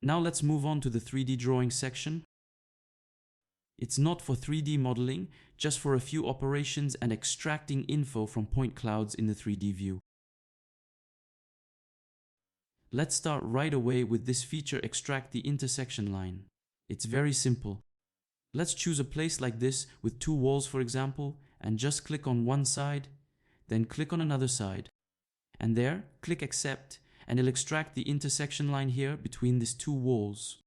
Now let's move on to the 3D drawing section. It's not for 3D modeling, just for a few operations and extracting info from point clouds in the 3D view. Let's start right away with this feature, extract the intersection line. It's very simple. Let's choose a place like this with two walls, for example, and just click on one side, then click on another side. And there, click accept, and it'll extract the intersection line here between these two walls.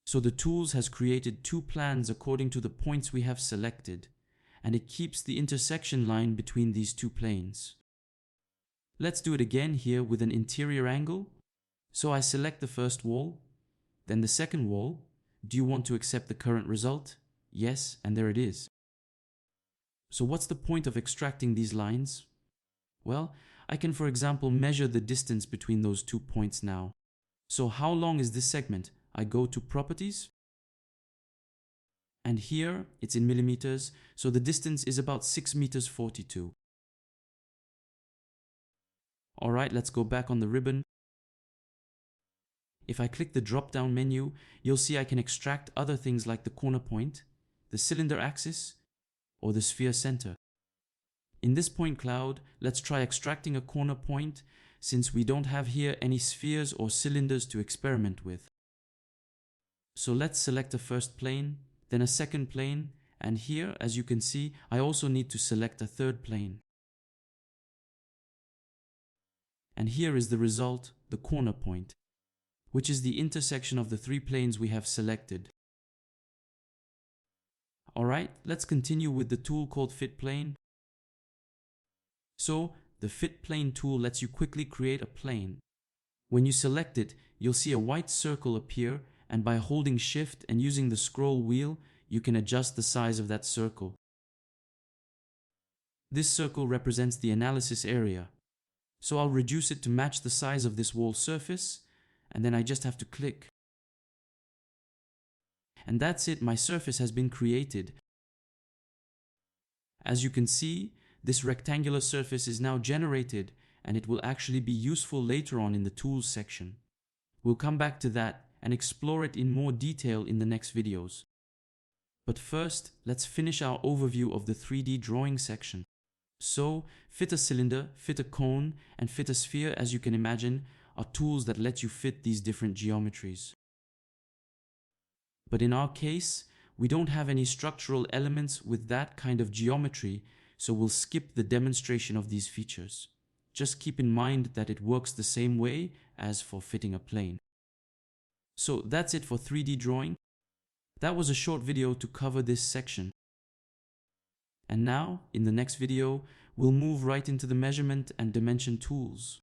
So the tools has created two plans according to the points we have selected, and it keeps the intersection line between these two planes. Let's do it again here with an interior angle. So I select the first wall, then the second wall. Do you want to accept the current result? Yes, and there it is. So what's the point of extracting these lines? Well, I can, for example, measure the distance between those 2 points now. So how long is this segment? I go to Properties, and here it's in millimeters, so the distance is about 6 meters 42. Alright, let's go back on the ribbon. If I click the drop-down menu, you'll see I can extract other things like the corner point, the cylinder axis, or the sphere center. In this point cloud, let's try extracting a corner point, since we don't have here any spheres or cylinders to experiment with. So let's select a first plane, then a second plane, and here, as you can see, I also need to select a third plane. And here is the result, the corner point, which is the intersection of the 3 planes we have selected. Alright, let's continue with the tool called Fit Plane. So, the Fit Plane tool lets you quickly create a plane. When you select it, you'll see a white circle appear, and by holding Shift and using the scroll wheel, you can adjust the size of that circle. This circle represents the analysis area. So I'll reduce it to match the size of this wall surface, and then I just have to click. And that's it, my surface has been created. As you can see, this rectangular surface is now generated, and it will actually be useful later on in the tools section. We'll come back to that and explore it in more detail in the next videos. But first, let's finish our overview of the 3D drawing section. So, fit a cylinder, fit a cone, and fit a sphere, as you can imagine, are tools that let you fit these different geometries. But in our case, we don't have any structural elements with that kind of geometry, so we'll skip the demonstration of these features. Just keep in mind that it works the same way as for fitting a plane. So that's it for 3D drawing. That was a short video to cover this section. And now, in the next video, we'll move right into the measurement and dimension tools.